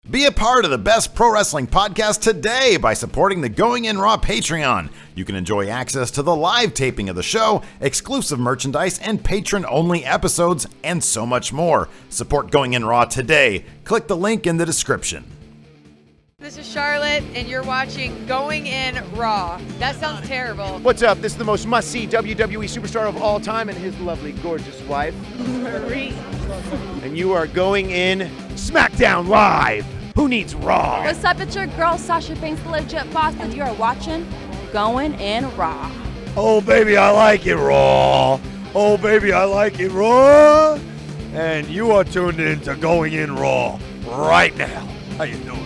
Be a part of the best pro wrestling podcast today by supporting the Going In Raw Patreon. You can enjoy access to the live taping of the show, exclusive merchandise, and patron-only episodes, and so much more. Support Going In Raw today. Click the link in the description. This is Charlotte, and you're watching Going In Raw. That sounds terrible. What's up? This is the most must-see WWE superstar of all time and his lovely, gorgeous wife, Marie. and you are going in SmackDown Live. Who needs Raw? What's up? It's your girl, Sasha Banks, the legit boss, and you are watching Going In Raw. Oh, baby, I like it Raw. Oh, baby, I like it Raw. And you are tuned in to Going In Raw right now. How you doing?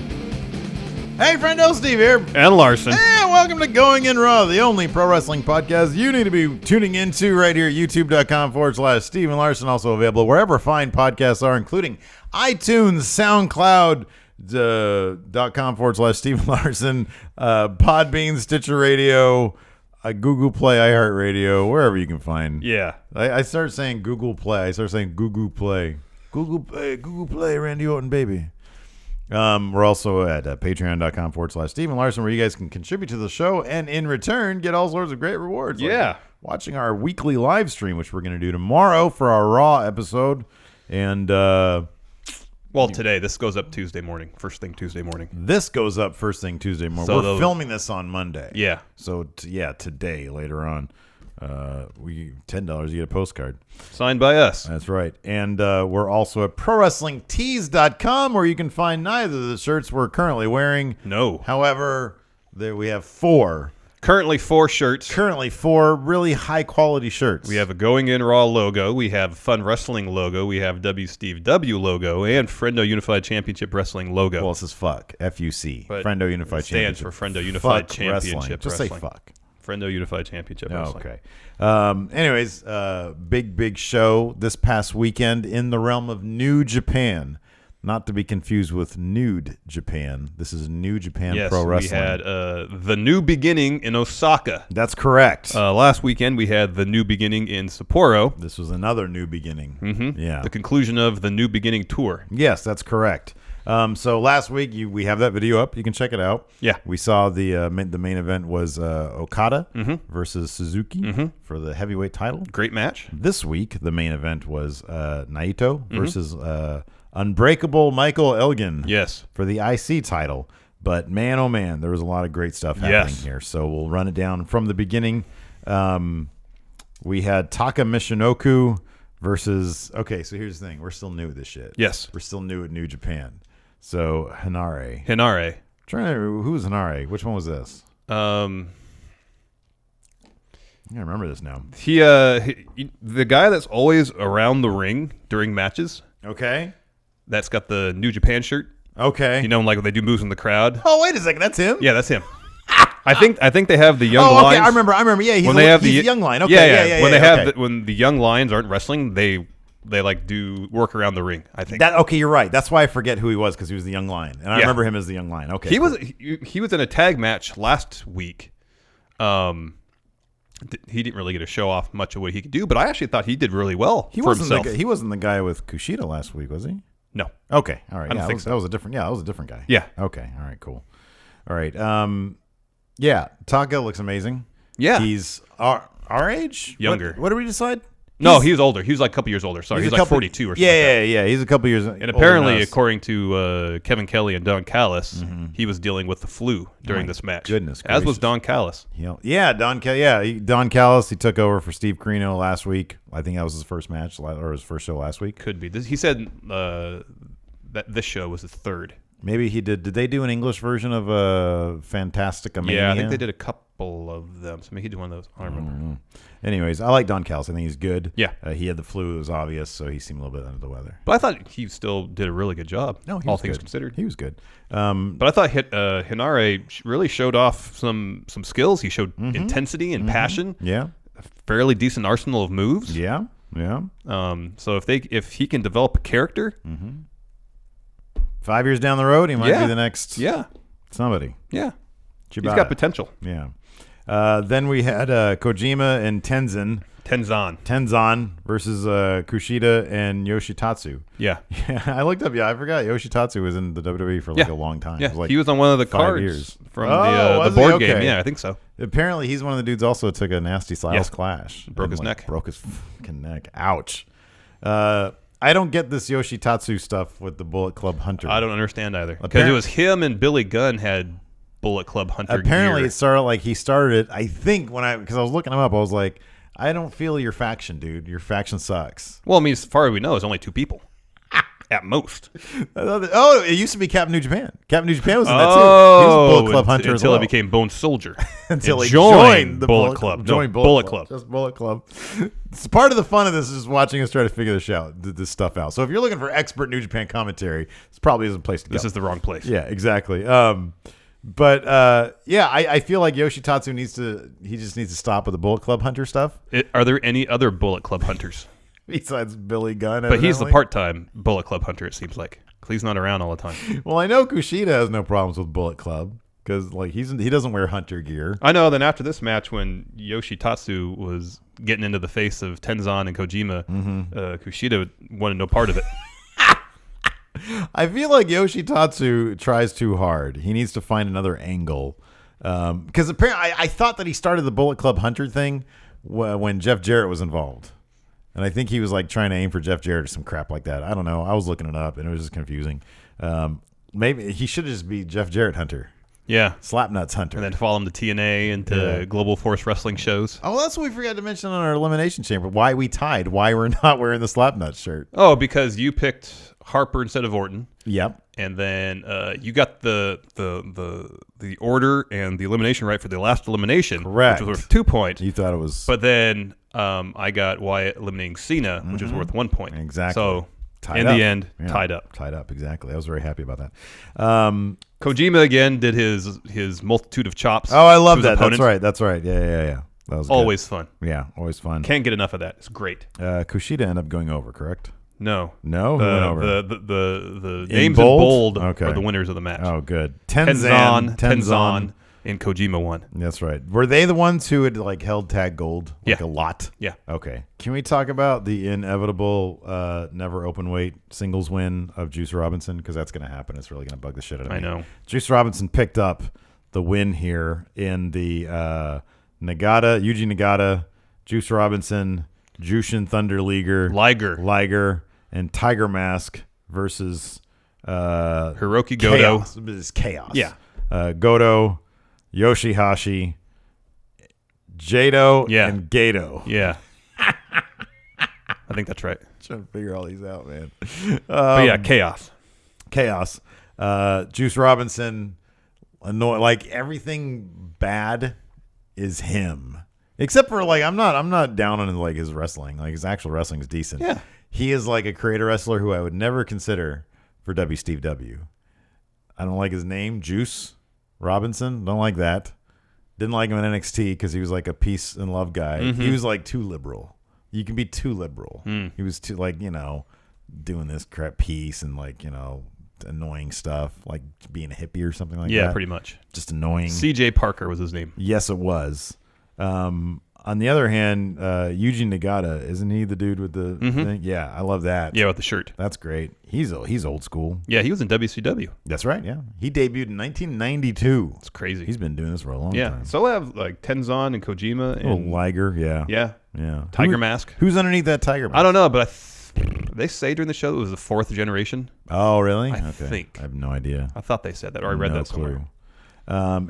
Hey, friendo, Steve here. And Larson. And welcome to Going In Raw, the only pro wrestling podcast you need to be tuning into right here at youtube.com/Steve and Larson. Also available wherever fine podcasts are, including iTunes, SoundCloud, .com/Steve Larson, Podbean, Stitcher Radio, Google Play, iHeartRadio, wherever you can find. Yeah. I started saying Google Play. I started saying Google Play. Google Play, Randy Orton, baby. We're also at patreon.com/Steve and Larson, where you guys can contribute to the show and in return get all sorts of great rewards. Yeah. Like watching our weekly live stream, which we're going to do tomorrow for our Raw episode. And, well, today. This goes up Tuesday morning. First thing Tuesday morning. this goes up first thing Tuesday morning. So We're filming this on Monday. Yeah. So, today, later on, we $10, you get a postcard. Signed by us. That's right. And we're also at ProWrestlingTees.com, where you can find neither of the shirts we're currently wearing. No. However, we have four Currently 4 shirts. really high-quality shirts. We have a Going In Raw logo. We have Fun Wrestling logo. We have WSteveW logo. And Friendo Unified Championship Wrestling logo. Well, it says fuck. F-U-C. But Friendo Unified it stands Championship. for Friendo Unified Fuck Championship wrestling. Just Wrestling. say fuck. Friendo Unified Championship Wrestling. Okay. Anyways, big show this past weekend in the realm of New Japan. Not to be confused with Nude Japan. This is New Japan Pro Wrestling. We had The New Beginning in Osaka. That's correct. Last weekend, we had The New Beginning in Sapporo. This was another New Beginning. Mm-hmm. Yeah. The conclusion of the New Beginning tour. Yes, that's correct. So last week we have that video up. You can check it out. Yeah. We saw the main event was Okada versus Suzuki for the heavyweight title. Great match. This week the main event was Naito versus Unbreakable Michael Elgin. Yes. For the IC title. But man, oh man, there was a lot of great stuff happening here. So we'll run it down from the beginning. We had Taka Michinoku versus. Okay, so here's the thing: we're still new at this shit. Yes. We're still new at New Japan. So Hinare. Trying to who was Hinare? Which one was this? I can't remember this now. He the guy that's always around the ring during matches. Okay. That's got the New Japan shirt. Okay. You know, like when they do moves in the crowd. Oh, wait a second, that's him. Yeah, that's him. I think they have the young okay, lions. I remember. Yeah, he's the young lion. Okay, yeah. When they have when the young lions aren't wrestling, they like do work around the ring. I think that. Okay, you're right. That's why I forget who he was, because he was the young lion, and I remember him as the young lion. Okay, he was in a tag match last week. He didn't really get to show off much of what he could do, but I actually thought he did really well for himself. He wasn't the guy with Kushida last week, was he? No. Okay. All right. I don't think so. That was a different. Yeah, that was a different guy. Yeah. Okay. All right. Cool. All right. Yeah. Taka looks amazing. Yeah. He's our age. Younger. What did we decide? No, he was older. He was like a couple years older. Sorry, he's like 42 or something. Yeah. He's a couple years. And apparently, according to Kevin Kelly and Don Callis, he was dealing with the flu during this match. Goodness as was gracious. Don Callis. Yeah, Don Callis. He took over for Steve Corino last week. I think that was his first match or his first show last week. Could be. He said that this show was his third. Maybe he did. Did they do an English version of Fantastica Mania? Yeah, I think they did a couple of them. So maybe he did one of those. I don't remember. Anyways, I like Don Callis. I think he's good. Yeah. He had the flu. It was obvious, so he seemed a little bit under the weather. But I thought he still did a really good job. No, all things considered. He was good. But I thought Hinare really showed off some skills. He showed intensity and passion. Yeah. A fairly decent arsenal of moves. Yeah. So if he can develop a character, 5 years down the road, he might be the next somebody. Yeah. He's Chibata. got potential. Yeah. Then we had Kojima and Tenzin Tenzan versus Kushida and Yoshitatsu. Yeah. Yeah, I looked up. Yeah, I forgot Yoshitatsu was in the WWE for like a long time. Yeah, It was like he was on one of the 5 cards years. from Oh, the board was he? game. Okay. Yeah, I think so. Apparently, he's one of the dudes also took a nasty Styles clash. Broke And, his neck. Broke his fucking neck. Ouch. I don't get this Yoshitatsu stuff with the Bullet Club Hunter. I don't understand either. Because it was him and Billy Gunn had Bullet Club Hunter Apparently, gear. it started like he started it. I think because I was looking him up, I was like, I don't feel your faction, dude. Your faction sucks. Well, I mean, as far as we know, it's only 2 people. At most. Oh, it used to be Captain New Japan. Captain New Japan was in that too. He was Oh, a Bullet Club Hunter until as well. he became Bone Soldier. Until And he joined the Bullet Club. Joined No, Bullet Club. Just Bullet Club. It's part of the fun of this is just watching us try to figure this stuff out. So if you're looking for expert New Japan commentary, this probably isn't a place to go. This is the wrong place. Yeah, exactly. But I feel like Yoshitatsu needs to stop with the Bullet Club Hunter stuff. Are there any other Bullet Club Hunters? Besides Billy Gunn. But he's the evidently. part-time Bullet Club Hunter, it seems like. 'Cause he's not around all the time. Well, I know Kushida has no problems with Bullet Club because like he doesn't wear hunter gear. I know. Then after this match, when Yoshitatsu was getting into the face of Tenzan and Kojima, Kushida wanted no part of it. I feel like Yoshitatsu tries too hard. He needs to find another angle. Because apparently, I thought that he started the Bullet Club Hunter thing when Jeff Jarrett was involved. And I think he was like trying to aim for Jeff Jarrett or some crap like that. I don't know. I was looking it up and it was just confusing. Maybe he should just be Jeff Jarrett Hunter. Yeah. Slapnuts Hunter. And then follow him to TNA and to Global Force Wrestling shows. Oh, that's what we forgot to mention on our Elimination Chamber. Why we tied. Why we're not wearing the Slapnuts shirt. Oh, because you picked Harper instead of Orton. Yep. And then you got the order and the elimination right for the last elimination. Correct. Which was worth 2 points. You thought it was. But then I got Wyatt eliminating Cena, which was worth 1 point. Exactly. So Tied in up. the end, Yeah, tied up. Tied up, exactly. I was very happy about that. Kojima again did his multitude of chops. Oh, I love to his that. opponents. That's right. Yeah. That was Always fun. good. Yeah, always fun. Can't get enough of that. It's great. Kushida ended up going over, correct? No. No? Who went over? The In names bold? in bold Okay. are the winners of the match. Oh, good. Tenzan, and Kojima won. That's right. Were they the ones who had like held tag gold? Like Yeah. a lot? Yeah. Okay. Can we talk about the inevitable never open weight singles win of Juice Robinson? Because that's going to happen. It's really going to bug the shit out of me. I know. Juice Robinson picked up the win here in the Yuji Nagata, Juice Robinson, Jushin Thunder Liger, and Tiger Mask versus Hiroki Goto. Chaos. This is Chaos. Yeah. Goto, Yoshihashi, Jado, Yeah. and Gato. Yeah. I think that's right. Trying to figure all these out, man. But yeah, Chaos. Chaos. Juice Robinson, like everything bad is him. Except for like I'm not down on like his wrestling. Like his actual wrestling is decent. Yeah. He is like a creator wrestler who I would never consider for Steve W. I don't like his name, Juice Robinson. Don't like that. Didn't like him in NXT because he was like a peace and love guy. Mm-hmm. He was like too liberal. You can be too liberal. Mm. He was too like, doing this crap peace and like, annoying stuff, like being a hippie or something like that. Yeah, pretty much. Just annoying. CJ Parker was his name. Yes, it was. On the other hand, Yuji Nagata, isn't he the dude with the thing? Yeah, I love that. Yeah, with the shirt. That's great. He's old school. Yeah, he was in WCW. That's right, yeah. He debuted in 1992. It's crazy. He's been doing this for a long yeah. time. So I have like Tenzan and Kojima and Oh, Liger, yeah. yeah, Tiger Mask. Who's underneath that Tiger Mask? I don't know, but they say during the show it was the 4th generation. Oh, really? I think. I have no idea. I thought they said that, or I read No that somewhere. clue.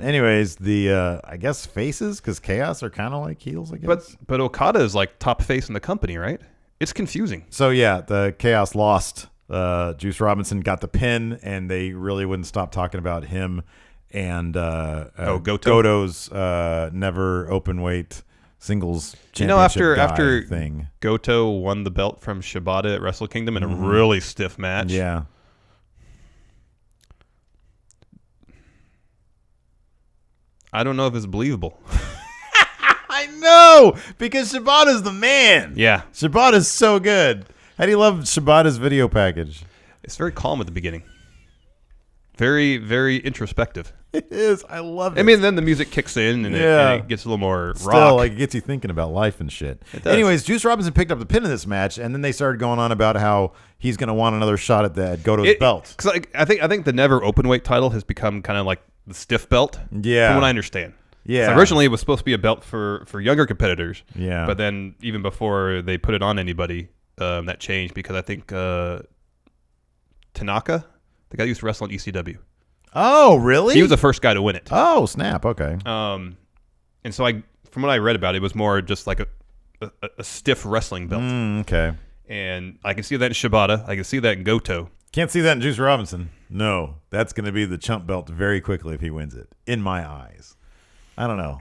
Anyways, the I guess faces, because Chaos are kind of like heels, I guess. But Okada is like top face in the company, right? It's confusing. So yeah, the Chaos lost. Juice Robinson got the pin, and they really wouldn't stop talking about him and Goto's never open weight singles championship after thing. Goto won the belt from Shibata at Wrestle Kingdom in a really stiff match. Yeah. I don't know if it's believable. I know, because Shibata's the man. Yeah. Shibata's so good. How do you love Shibata's video package? It's very calm at the beginning. Very, very introspective. It is. I love it. I mean, then the music kicks in and, it gets a little more Still, rock. like, it gets you thinking about life and shit. It does. Anyways, Juice Robinson picked up the pin in this match, and then they started going on about how he's going to want another shot at that Goto's belt. Because I think the never openweight title has become kind of like the stiff belt. Yeah. From what I understand. Yeah. So originally, it was supposed to be a belt for younger competitors. Yeah. But then even before they put it on anybody, that changed because I think Tanaka, the guy who used to wrestle in ECW. Oh, really? He was the first guy to win it. Oh, snap. Okay. And so from what I read about it, it was more just like a stiff wrestling belt. Okay. And I can see that in Shibata. I can see that in Goto. Can't see that in Juice Robinson. No, that's going to be the chump belt very quickly if he wins it, in my eyes. I don't know.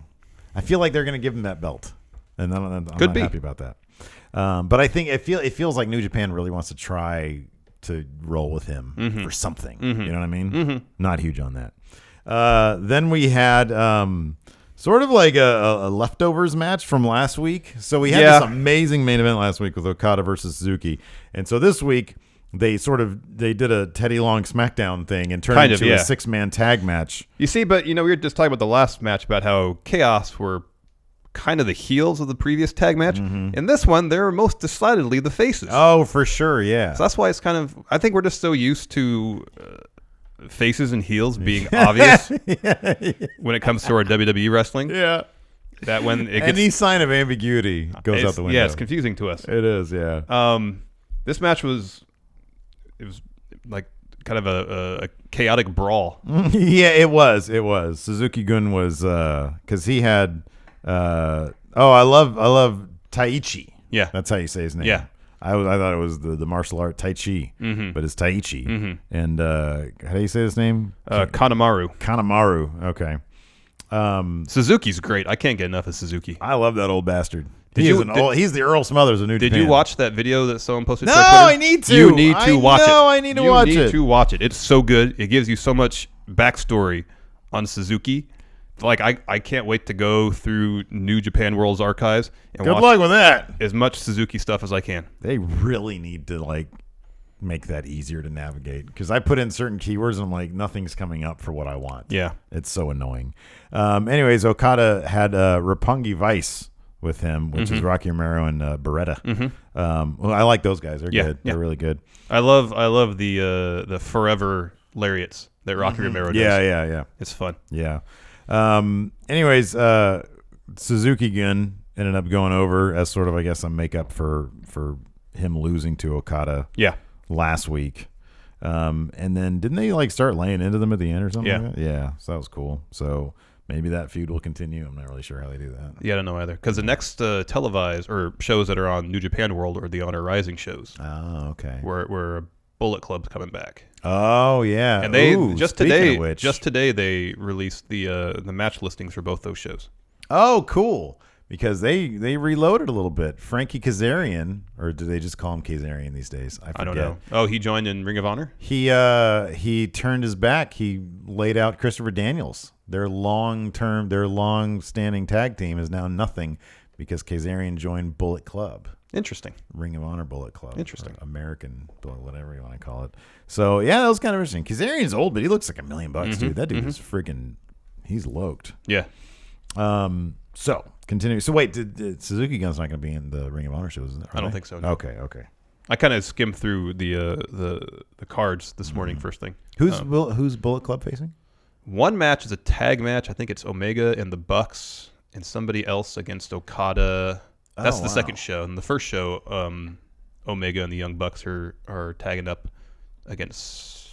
I feel like they're going to give him that belt, and I'm not happy about that. But I think it feels like New Japan really wants to try to roll with him for something. You know what I mean? Not huge on that. Then we had sort of like a leftovers match from last week. So we had this amazing main event last week with Okada versus Suzuki. And so this week they did a Teddy Long SmackDown thing and turned it into a 6-man tag match. You see, but we were just talking about the last match about how Chaos were kind of the heels of the previous tag match. In this one, they're most decidedly the faces. Oh, for sure, yeah. So that's why it's kind of, I think we're just so used to faces and heels being obvious when it comes to our WWE wrestling. Yeah. That when it gets, any sign of ambiguity goes out the window. Yeah, it's confusing to us. It is, yeah. This match was like kind of a chaotic brawl. Yeah, it was. Suzuki Gun was because he had I love Taichi. Yeah, that's how you say his name. Yeah, I thought it was the martial art Tai Chi, but it's Taichi. And how do you say his name? Kanemaru. Okay. Suzuki's great. I can't get enough of Suzuki. I love that old bastard. He's the Earl Smothers of New Japan. Did you watch that video that someone posted? No, to Twitter? I need to. You need to watch it. I need to watch it. You need to watch it. It's so good. It gives you so much backstory on Suzuki. Like I can't wait to go through New Japan World's archives and good watch luck with that. As much Suzuki stuff as I can. They really need to make that easier to navigate because I put in certain keywords and I'm like nothing's coming up for what I want. Yeah, it's so annoying. Anyways, Okada had Roppongi Vice with him, which is Rocky Romero and Beretta. Well, I like those guys. They're good. Yeah. They're really good. I love the forever lariats that Rocky Romero does. Yeah. It's fun. Yeah. Anyways, Suzuki Gun ended up going over as sort of, I guess, a makeup for him losing to Okada. Yeah. Last week. And then didn't they start laying into them at the end or something? Like that? Yeah. So that was cool. So maybe that feud will continue. I'm not really sure how they do that. Yeah, I don't know either. Because the next televised or shows that are on New Japan World are the Honor Rising shows. Oh, okay. Where Bullet Club's coming back. Oh yeah, and they just today they released the match listings for both those shows. Oh, cool! Because they reloaded a little bit. Frankie Kazarian, or do they just call him Kazarian these days? I don't know. Oh, he joined in Ring of Honor. He turned his back. He laid out Christopher Daniels. Their long-standing tag team is now nothing because Kazarian joined Bullet Club. Interesting. Ring of Honor Bullet Club. Interesting. American Bullet, whatever you want to call it. So, yeah, that was kind of interesting. Kazarian's old, but he looks like $1 million, dude. That dude is freaking, he's loked. Yeah. So, continue. So, wait, did Suzuki Gun's not going to be in the Ring of Honor shows? I don't think so. No. Okay. I kind of skimmed through the cards this morning first thing. Who's Bullet Club facing? One match is a tag match. I think it's Omega and the Bucks and somebody else against Okada. That's the second show. And the first show, Omega and the Young Bucks are tagging up against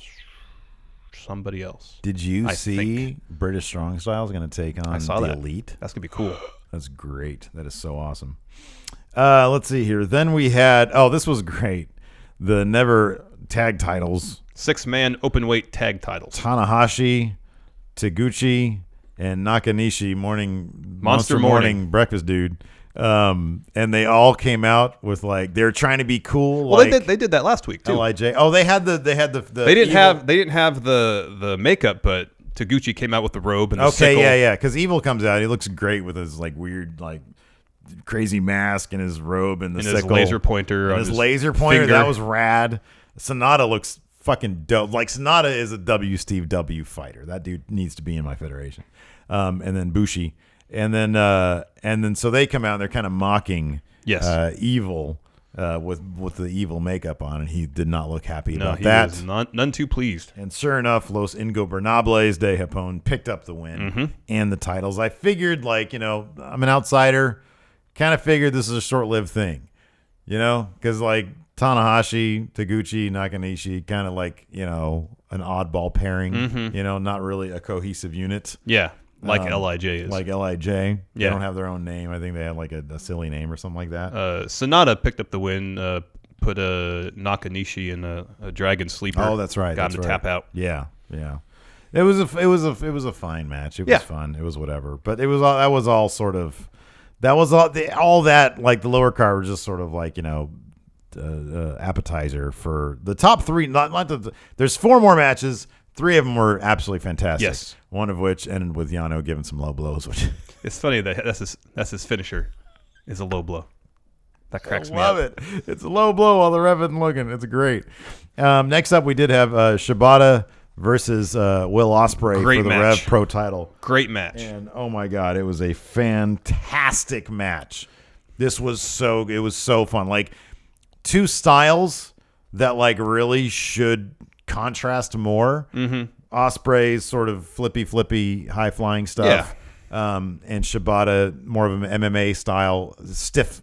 somebody else. Did you see British Strong Style is going to take on the Elite? That's going to be cool. That's great. That is so awesome. Let's see here. Then we had, this was great. The Never tag titles. 6-man open weight tag titles. Tanahashi, Taguchi, and Nakanishi Monster Morning Breakfast Dude. And they all came out with they're trying to be cool. Well, they did that last week too. LIJ. Oh, they had the they didn't have the makeup, but Taguchi came out with the robe and the sickle. Yeah. Because Evil comes out, he looks great with his weird crazy mask and his robe and the sickle, his laser pointer. And his laser pointer finger. That was rad. Sonata looks fucking dope. Like Sonata is a Steve W fighter. That dude needs to be in my federation. And then Bushi, and then so they come out and they're kind of mocking Evil with the evil makeup on, and he did not look happy about that. Was none too pleased. And sure enough, Los Ingobernables de Japón picked up the win and the titles. I figured, like, I'm an outsider, kind of figured this is a short-lived thing, because like Tanahashi, Taguchi, Nakanishi, kind of like, an oddball pairing, not really a cohesive unit. Yeah, like LIJ is. Like LIJ. They don't have their own name. I think they have like a silly name or something like that. Sonata picked up the win, put a Nakanishi in a Dragon Sleeper. Oh, that's right. Got him to tap out. Yeah. It was a fine match. It was fun. It was whatever. But it was all that like the lower card was just sort of like, appetizer for the top three. There's 4 more matches. 3 of them were absolutely fantastic. Yes. One of which ended with Yano giving some low blows. Which it's funny that that's his finisher, is a low blow. That cracks me up. Love it. It's a low blow while the ref isn't looking. It's great. Next up, we did have Shibata versus Will Ospreay for the Rev Pro title. Great match. And oh my God, it was a fantastic match. It was so fun. Like 2 styles that like really should contrast more. Osprey's sort of flippy high flying stuff, and Shibata more of an MMA style stiff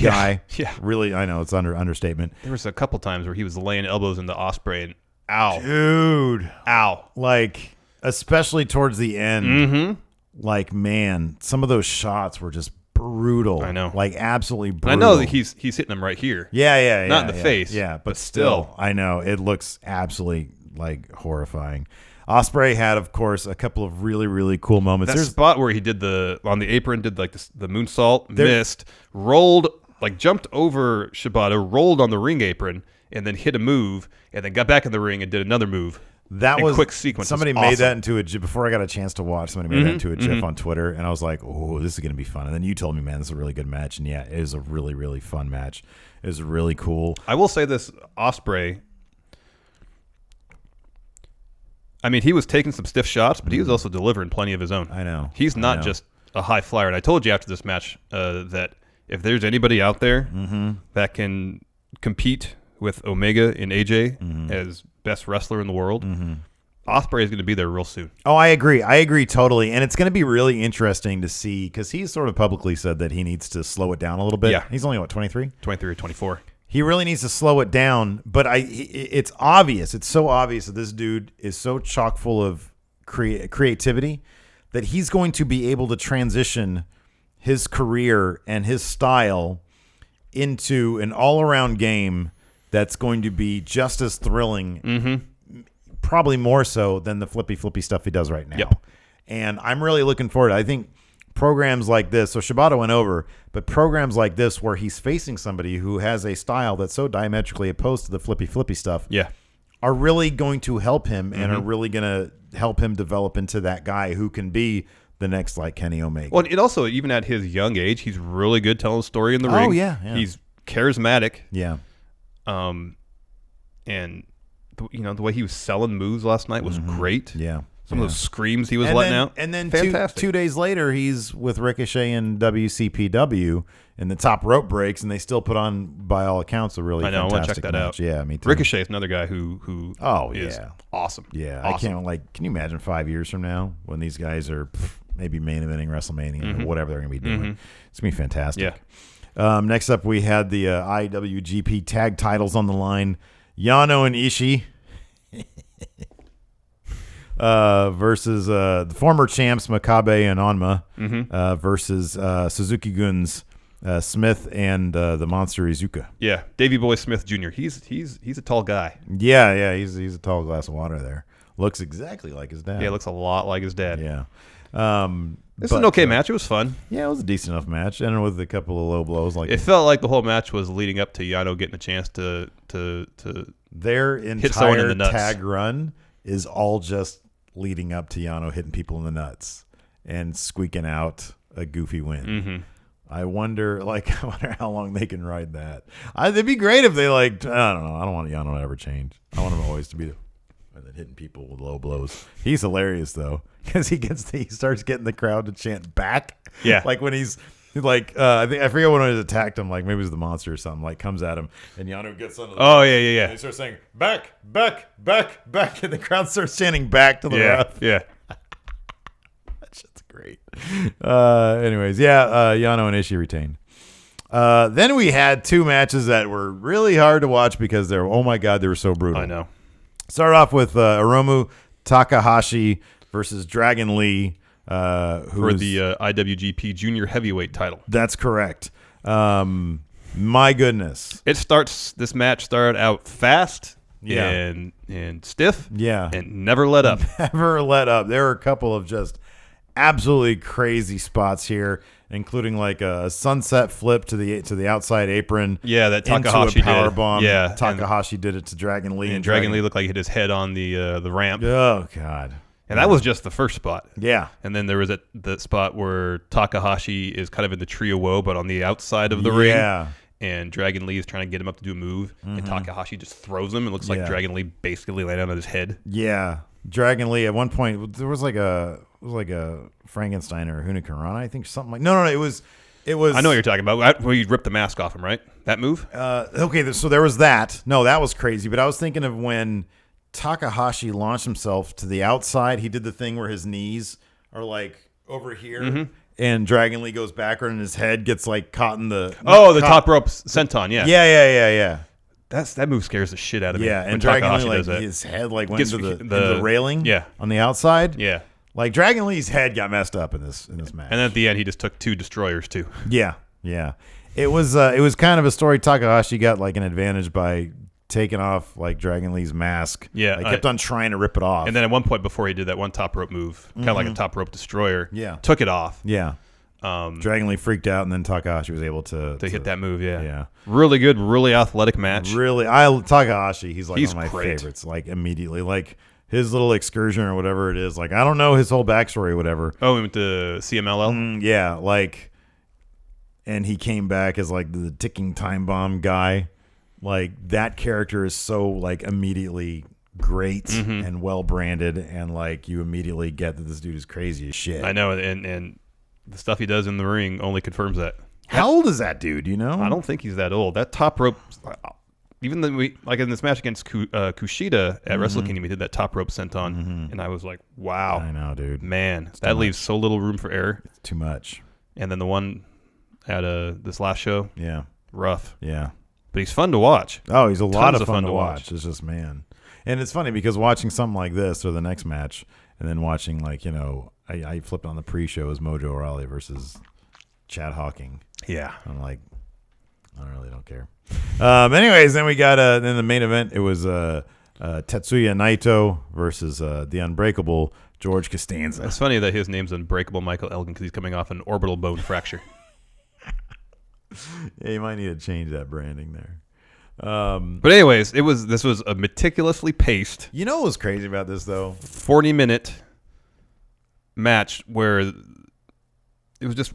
guy. Really, I know it's understatement. There was a couple times where he was laying elbows into Osprey and ow, dude, ow, like especially towards the end. Like, man, some of those shots were just brutal. I know, like absolutely brutal. I know that he's hitting them right here. Yeah, not in the face. Yeah, but still, I know it looks absolutely like horrifying. Ospreay had, of course, a couple of really, really cool moments. There's a spot where he did on the apron, did like the moonsault, missed, rolled, like jumped over Shibata, rolled on the ring apron, and then hit a move, and then got back in the ring and did another move. That was quick sequence. Somebody made that into a GIF before I got a chance to watch. Somebody made that into a GIF on Twitter, and I was like, "Oh, this is going to be fun." And then you told me, "Man, this is a really good match." And yeah, it is a really, really fun match. It was really cool. I will say this: Ospreay. I mean, he was taking some stiff shots, but he was also delivering plenty of his own. I know. He's not just a high flyer. And I told you after this match that if there's anybody out there that can compete with Omega and AJ as best wrestler in the world, Ospreay is going to be there real soon. Oh, I agree totally. And it's going to be really interesting to see, because he's sort of publicly said that he needs to slow it down a little bit. Yeah. He's only, 23? 23 or 24. He really needs to slow it down, but it's obvious. It's so obvious that this dude is so chock full of creativity that he's going to be able to transition his career and his style into an all-around game that's going to be just as thrilling, probably more so than the flippy stuff he does right now. Yep. And I'm really looking forward to it. I think programs like this, so Shibata went over, but programs like this where he's facing somebody who has a style that's so diametrically opposed to the flippy stuff are really going to help him and are really going to help him develop into that guy who can be the next like Kenny Omega. Well, it also, even at his young age, he's really good telling a story in the ring. Oh, yeah. He's charismatic. Yeah. And the way he was selling moves last night was great. Yeah. Some of those screams he was letting out. And then fantastic. 2 days later, he's with Ricochet and WCPW, and the top rope breaks, and they still put on, by all accounts, a really fantastic I want to check that match. out. Yeah, me too. Ricochet is another guy who is awesome. Yeah, awesome. Can you imagine 5 years from now when these guys are maybe main eventing WrestleMania or whatever they're going to be doing? It's going to be fantastic. Yeah. Next up, we had the IWGP tag titles on the line. Yano and Ishii versus the former champs Makabe and Onma versus Suzuki-gun's Smith and the Monster Iizuka. Yeah, Davey Boy Smith Jr. He's a tall guy. Yeah, he's a tall glass of water there. Looks exactly like his dad. Yeah, looks a lot like his dad. Yeah. This is an okay match. It was fun. Yeah, it was a decent enough match, and with a couple of low blows. Like it felt like the whole match was leading up to Yano getting a chance to their hit someone in entire the nuts. tag run is all just leading up to Yano hitting people in the nuts and squeaking out a goofy win. I wonder how long they can ride that. It'd be great if they I don't know. I don't want Yano to ever change. I want him always to be hitting people with low blows. He's hilarious though, because he starts getting the crowd to chant back. Yeah. Like when he's I forget when he attacked him. Like maybe it was the monster or something. Like comes at him, and Yano gets under. Yeah. And he starts saying back, and the crowd starts chanting back to the ref. Yeah. That shit's great. Anyways, Yano and Ishii retained. Then we had two matches that were really hard to watch because they were so brutal. I know. Start off with Hiromu Takahashi versus Dragon Lee, for the IWGP Junior Heavyweight title. That's correct. My goodness, This match started out fast, and stiff, and never let up. Never let up. There were a couple of just absolutely crazy spots here, including like a sunset flip to the outside apron. Yeah, that Takahashi into a power bomb. Yeah, Takahashi did it to Dragon Lee, and Dragon Lee looked like he hit his head on the ramp. Oh God! And that was just the first spot. Yeah, and then there was the spot where Takahashi is kind of in the tree of woe, but on the outside of the ring. Yeah. And Dragon Lee is trying to get him up to do a move, and Takahashi just throws him. It looks like Dragon Lee basically landed on his head. Yeah, Dragon Lee at one point there was like a Frankenstein or Hunikarana, I think, something like. No, it was. I know what you're talking about. Where you ripped the mask off him, right? That move. Okay, so there was that. No, that was crazy. But I was thinking of when Takahashi launched himself to the outside. He did the thing where his knees are like over here. And Dragon Lee goes backward, and his head gets like caught in the top rope senton. Yeah. That move scares the shit out of me. Yeah, and Dragon Lee, his head like went into the railing. Yeah. On the outside. Yeah, like Dragon Lee's head got messed up in this match. And then at the end, he just took two destroyers too. Yeah. It was kind of a story. Takahashi got like an advantage by taking off like Dragon Lee's mask. Yeah, he kept on trying to rip it off. And then at one point before he did that one top rope move, kind of like a top rope destroyer, took it off. Yeah. Dragon Lee freaked out, and then Takahashi was able to hit that move. Yeah. Really good, really athletic match. Really, Takahashi. He's one of my favorites. Like immediately, like his little excursion or whatever it is. Like I don't know his whole backstory or whatever. Oh, he went to CMLL. Yeah, like, and he came back as like the ticking time bomb guy. Like that character is so like immediately great and well branded, and like you immediately get that this dude is crazy as shit. I know, and the stuff he does in the ring only confirms that. How old is that dude? You know, I don't think he's that old. That top rope, even though like in this match against Kushida at Wrestle Kingdom, he did that top rope senton, and I was like, wow, I know, dude, man, that leaves so little room for error. It's too much. And then the one at this last show, rough, but he's fun to watch. Oh, he's a lot of fun to watch. It's just, man. And it's funny because watching something like this or the next match, and then watching like, I flipped on the pre-show as Mojo Rawley versus Chad Hawking. Yeah. I'm like, I really don't care. Anyways, then we got in the main event, it was Tetsuya Naito versus the Unbreakable George Costanza. It's funny that his name's Unbreakable Michael Elgin because he's coming off an orbital bone fracture. Yeah, you might need to change that branding there. But anyways, this was a meticulously paced. You know what was crazy about this though? 40-minute match where it was just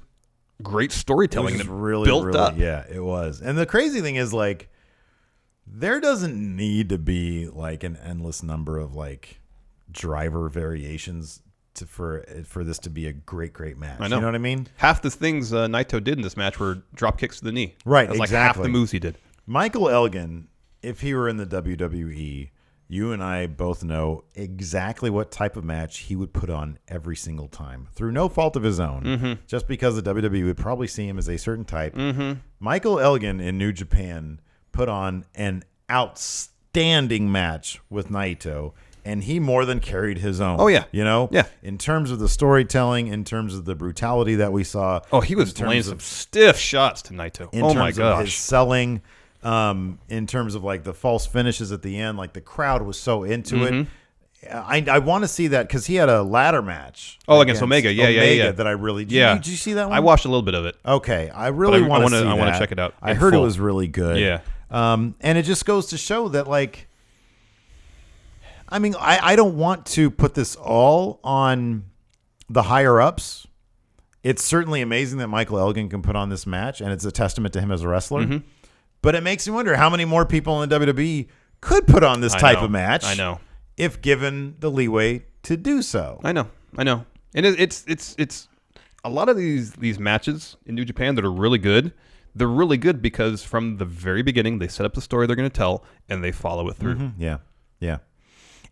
great storytelling. It was and really built up. Yeah, it was. And the crazy thing is like there doesn't need to be like an endless number of like driver variations for this to be a great match. I know. You know what I mean? Half the things Naito did in this match were drop kicks to the knee. Right, That's exactly. like half the moves he did. Michael Elgin, if he were in the WWE, you and I both know exactly what type of match he would put on every single time through no fault of his own. Just because the WWE would probably see him as a certain type. Michael Elgin in New Japan put on an outstanding match with Naito, and he more than carried his own. Oh, yeah. Yeah. In terms of the storytelling, in terms of the brutality that we saw. Oh, he was laying some stiff shots to Naito. In terms of his selling, in terms of like the false finishes at the end, like the crowd was so into it. I want to see that because he had a ladder match. Oh, against Omega. Yeah. That I really did you see that one? I watched a little bit of it. Okay, I really want to see that. I want to check it out. I heard it was really good. Yeah. And it just goes to show that like, I mean, I don't want to put this all on the higher ups. It's certainly amazing that Michael Elgin can put on this match, and it's a testament to him as a wrestler. But it makes me wonder how many more people in the WWE could put on this type of match. I know. If given the leeway to do so. I know. And it's a lot of these matches in New Japan that are really good. They're really good because from the very beginning they set up the story they're going to tell and they follow it through. Yeah.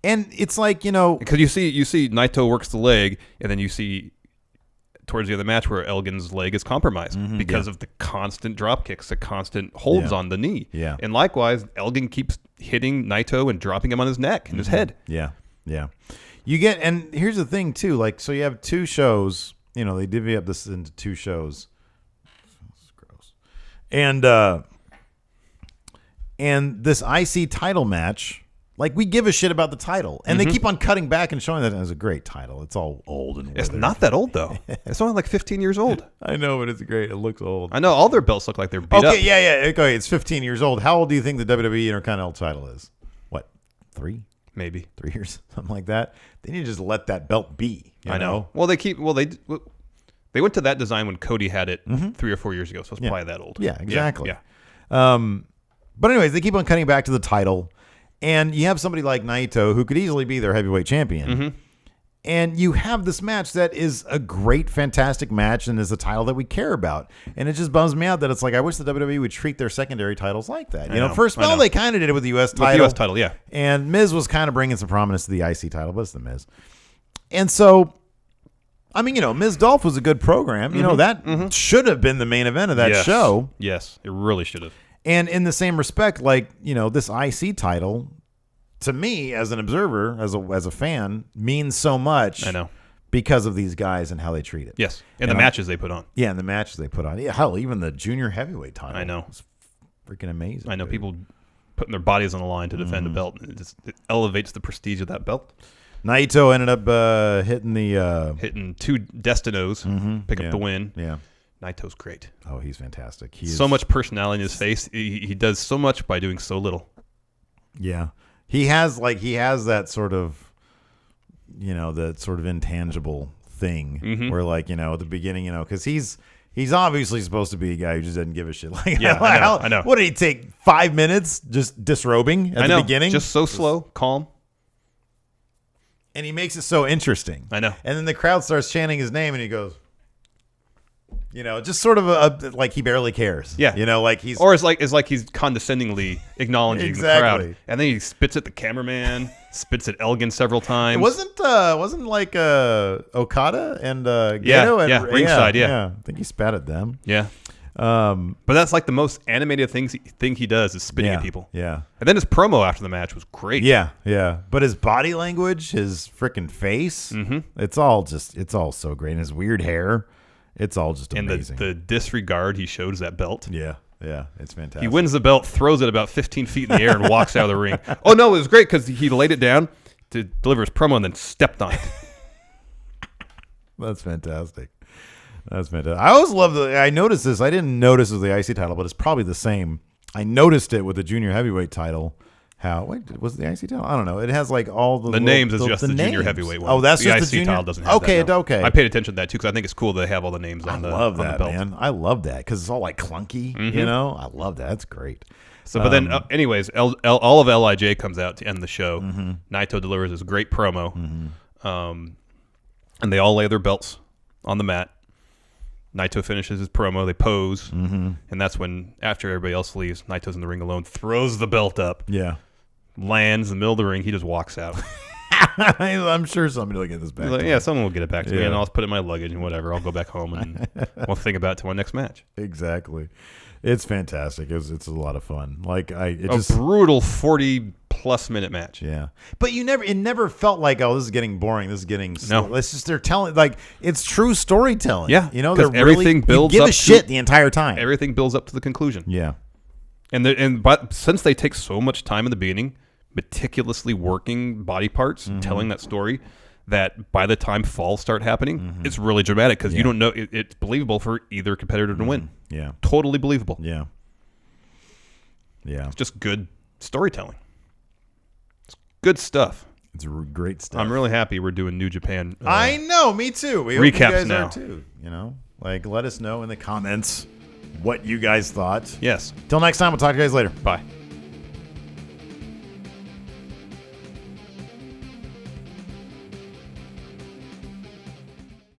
And it's like, because you see Naito works the leg, and then you see towards the other match where Elgin's leg is compromised because of the constant drop kicks, the constant holds on the knee. Yeah. And likewise, Elgin keeps hitting Naito and dropping him on his neck and his head. Yeah. You get, and here's the thing too, like, so you have 2 shows, they divvy up this into 2 shows. That's gross. And this IC title match, like, we give a shit about the title, and they keep on cutting back and showing that it was a great title. It's all old and It's withered. not that old though. It's only like 15 years old. I know, but it's great. It looks old. I know all their belts look like they're beat up. Okay, yeah. Okay, it's 15 years old. How old do you think the WWE Intercontinental title is? What, 3? Maybe 3 years, something like that. They need to just let that belt be. I know. Well, they went to that design when Cody had it 3 or 4 years ago, so it's probably that old. Yeah, exactly. Yeah. But anyways, they keep on cutting back to the title, and you have somebody like Naito who could easily be their heavyweight champion. And you have this match that is a great, fantastic match and is a title that we care about. And it just bums me out that it's like, I wish the WWE would treat their secondary titles like that. First of all, they kind of did it with the U.S. title. With the U.S. title, yeah. And Miz was kind of bringing some prominence to the IC title, but it's the Miz. And so, I mean, Miz Dolph was a good program. That should have been the main event of that show. Yes, it really should have. And in the same respect, like, this IC title, to me as an observer, as a fan, means so much. I know. Because of these guys and how they treat it. Yes. And the matches they put on. Yeah, and the matches they put on. Yeah, hell, even the junior heavyweight title. I know. It's freaking amazing. I know, people putting their bodies on the line to defend a belt. It elevates the prestige of that belt. Naito ended up hitting 2 Destinos, pick up the win. Yeah. Naito's great. Oh, he's fantastic. So much personality in his face. He does so much by doing so little. Yeah. He has that sort of, that sort of intangible thing where, like, at the beginning, because he's obviously supposed to be a guy who just doesn't give a shit. Like, I know. What did he take 5 minutes just disrobing at the beginning? Just so slow, calm. And he makes it so interesting. I know. And then the crowd starts chanting his name and he goes, just sort of like he barely cares. Yeah. Like he's... Or it's like he's condescendingly acknowledging the crowd. And then he spits at the cameraman, spits at Elgin several times. It wasn't like Okada and Gato and ringside, I think he spat at them. Yeah. But that's like the most animated thing he does is spitting at people. Yeah. And then his promo after the match was great. Yeah. But his body language, his freaking face, it's all so great. And his weird hair. It's all just amazing. And the disregard he shows that belt. Yeah, it's fantastic. He wins the belt, throws it about 15 feet in the air, and walks out of the ring. Oh, no, it was great because he laid it down to deliver his promo and then stepped on it. That's fantastic. I always love I noticed this. I didn't notice it was the IC title, but it's probably the same. I noticed it with the junior heavyweight title. Was it the IC title? I don't know. It has like all the names is just the junior heavyweight one. Oh, that's the just the IC junior title doesn't have that. Okay. I paid attention to that too because I think it's cool they have all the names on the belt. I love that, man. I love that because it's all like clunky. I love that. That's great. So, but then, anyways, all of LIJ comes out to end the show. Naito delivers his great promo, and they all lay their belts on the mat. Naito finishes his promo. They pose, and that's when, after everybody else leaves, Naito's in the ring alone, throws the belt up. Yeah. Lands in the middle of the ring. He just walks out. I'm sure somebody will get this back. He's like, yeah, someone will get it back to me, and I'll put it in my luggage and whatever. I'll go back home and we'll think about it till my next match. Exactly. It's fantastic. It's a lot of fun. Like a brutal 40+ minute match. Yeah, but it never felt like, oh, this is getting boring. This is getting no. It's just they're telling, like, it's true storytelling. Yeah, they're everything builds you give up a shit the entire time. Everything builds up to the conclusion. Yeah, but since they take so much time in the beginning, meticulously working body parts, telling that story, that by the time falls start happening, it's really dramatic because you don't know. It's believable for either competitor to win. Yeah. Totally believable. Yeah. It's just good storytelling. It's good stuff. It's great stuff. I'm really happy we're doing New Japan. I know, me too. We hope recaps you guys now. are too. Let us know in the comments what you guys thought. Yes. Till next time, we'll talk to you guys later. Bye.